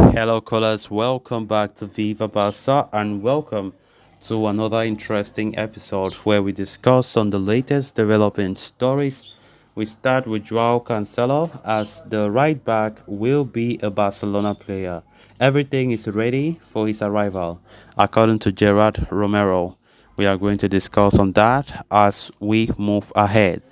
Hello, callers. Welcome back to Viva Barca and welcome to another interesting episode where we discuss on the latest developing stories. We start with Joao Cancelo as the right back will be a Barcelona player. Everything is ready for his arrival, according to Gerard Romero. We are going to discuss on that as we move ahead.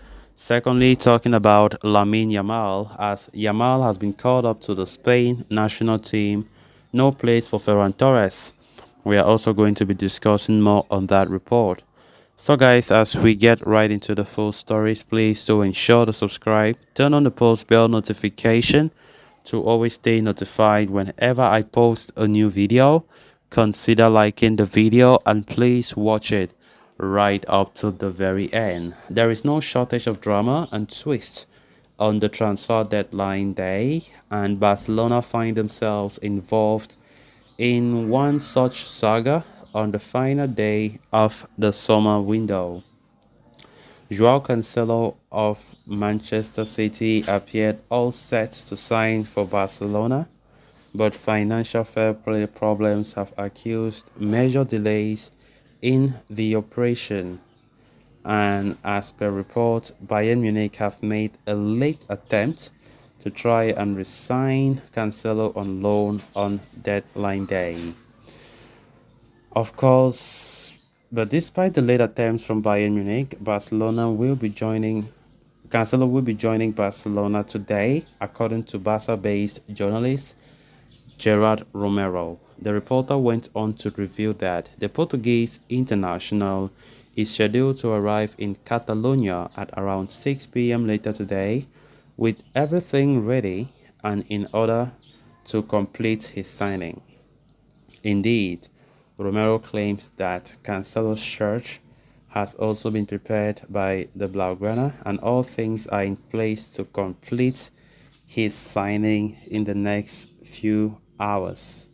Secondly, talking about Lamine Yamal, as Yamal has been called up to the Spain national team, no place for Ferran Torres. We are also going to be discussing more on that report. So, guys, as we get right into the full stories, please do ensure to subscribe, turn on the post bell notification to always stay notified whenever I post a new video. Consider liking the video and please watch it right up to the very end. There is no shortage of drama and twists on the transfer deadline day, and Barcelona find themselves involved in one such saga on the final day of the summer window. Joao Cancelo of Manchester City appeared all set to sign for Barcelona, but financial fair play problems have accused major delays in the operation. And as per reports, Bayern Munich have made a late attempt to try and resign Cancelo on loan on deadline day. Of course, but despite the late attempts from Bayern Munich, Cancelo will be joining Barcelona today, according to Barca-based journalist Gerard Romero. The reporter went on to reveal that the Portuguese international is scheduled to arrive in Catalonia at around 6 p.m. later today, with everything ready and in order to complete his signing. Indeed, Romero claims that Cancelo's search has also been prepared by the Blaugrana and all things are in place to complete his signing in the next few hours.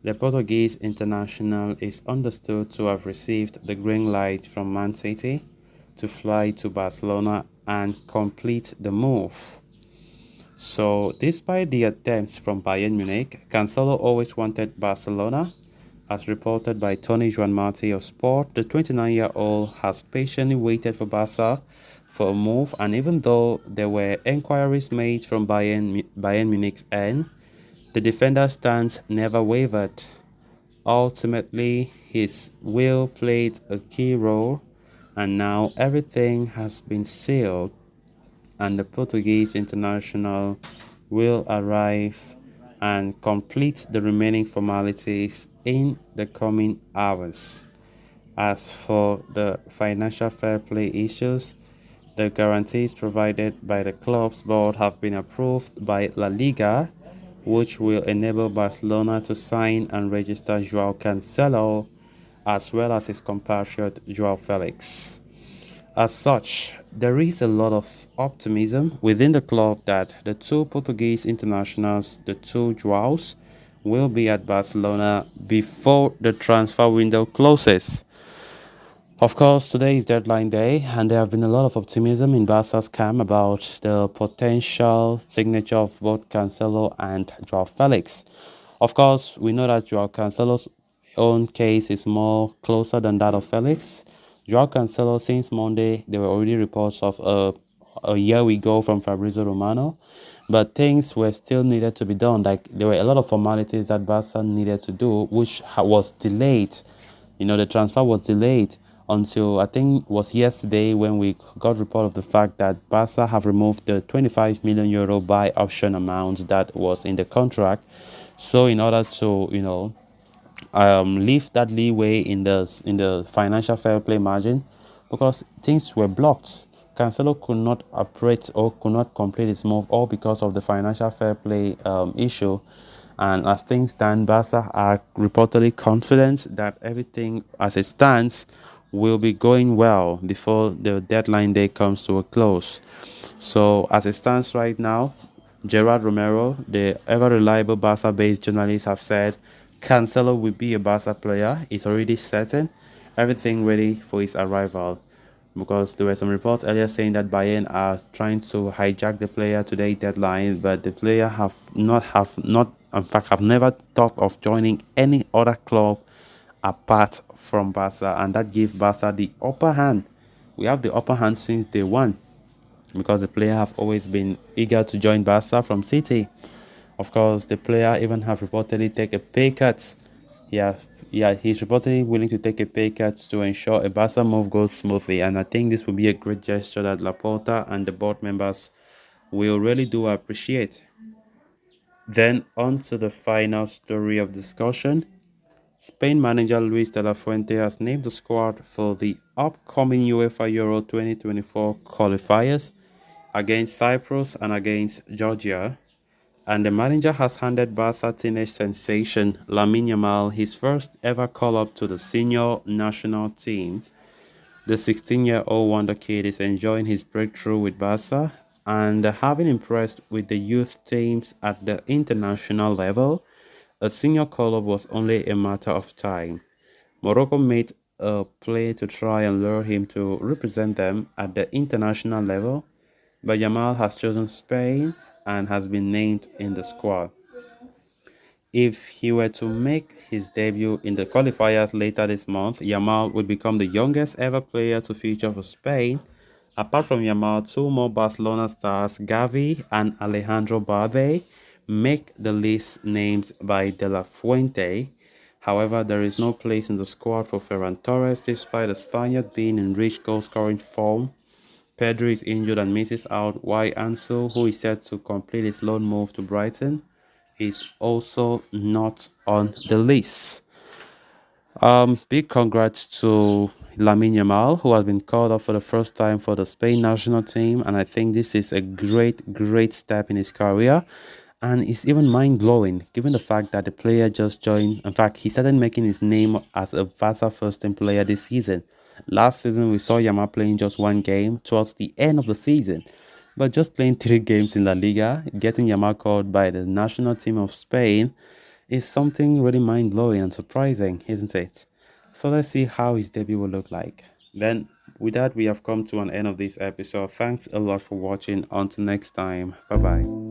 The Portuguese international is understood to have received the green light from Man City to fly to Barcelona and complete the move. So, despite the attempts from Bayern Munich, Cancelo always wanted Barcelona. As reported by Tony Juan Marti of Sport, the 29-year-old has patiently waited for Barca for a move, and even though there were inquiries made from Bayern Munich's end, the defender's stance never wavered. Ultimately, his will played a key role, and now everything has been sealed and the Portuguese international will arrive and complete the remaining formalities in the coming hours. As for the financial fair play issues, the guarantees provided by the club's board have been approved by La Liga, which will enable Barcelona to sign and register Joao Cancelo as well as his compatriot Joao Felix. As such, there is a lot of optimism within the club that the two Portuguese internationals, the two Joaos, will be at Barcelona before the transfer window closes. Of course, today is deadline day, and there have been a lot of optimism in Barca's camp about the potential signature of both Cancelo and Joao Felix. Of course, we know that Joao Cancelo's own case is more closer than that of Felix. Joao Cancelo, since Monday, there were already reports of a year ago from Fabrizio Romano, but things were still needed to be done. Like there were a lot of formalities that Barca needed to do, which was delayed. The transfer was delayed until I think it was yesterday when we got report of the fact that Barca have removed the 25 million euro buy option amount that was in the contract. So in order to leave that leeway in the financial fair play margin, because things were blocked. Cancelo could not operate or could not complete his move, all because of the financial fair play issue. And as things stand, Barca are reportedly confident that everything as it stands will be going well before the deadline day comes to a close. So as it stands right now, Gerard Romero, the ever-reliable Barca-based journalist, have said Cancelo will be a Barca player. It's already certain. Everything ready for his arrival. because there were some reports earlier saying that Bayern are trying to hijack the player today deadline, but the player have not in fact have never thought of joining any other club apart from Barca, and that gives Barca the upper hand. We have the upper hand since day one because the player have always been eager to join Barca from City. Of course, the player even have reportedly take a pay cut. He's reportedly willing to take a pay cut to ensure a Barca move goes smoothly, and I think this will be a great gesture that Laporta and the board members will really do appreciate. Then on to the final story of discussion. Spain manager Luis de la Fuente has named the squad for the upcoming UEFA Euro 2024 qualifiers against Cyprus and against Georgia. And the manager has handed Barca teenage sensation Lamine Yamal his first ever call-up to the senior national team. The 16-year-old wonder kid is enjoying his breakthrough with Barca and having impressed with the youth teams at the international level. A senior call-up was only a matter of time. Morocco made a play to try and lure him to represent them at the international level, but Yamal has chosen Spain and has been named in the squad. If he were to make his debut in the qualifiers later this month, Yamal would become the youngest ever player to feature for Spain. Apart from Yamal, two more Barcelona stars, Gavi and Alejandro Balde, make the list named by De La Fuente. However, there is no place in the squad for Ferran Torres despite the Spaniard being in rich goal-scoring form. Pedri is injured and misses out, while Ansel, who is set to complete his loan move to Brighton, is also not on the list. Big congrats to Lamine Yamal, who has been called up for the first time for the Spain national team, and I think this is a great step in his career. And it's even mind blowing given the fact that the player just joined. In fact, he started making his name as a Barca first team player this season. Last season, we saw Yamal playing just one game towards the end of the season. But just playing three games in La Liga, getting Yamal called by the national team of Spain is something really mind blowing and surprising, isn't it? So let's see how his debut will look like. Then, with that, we have come to an end of this episode. Thanks a lot for watching. Until next time, bye bye.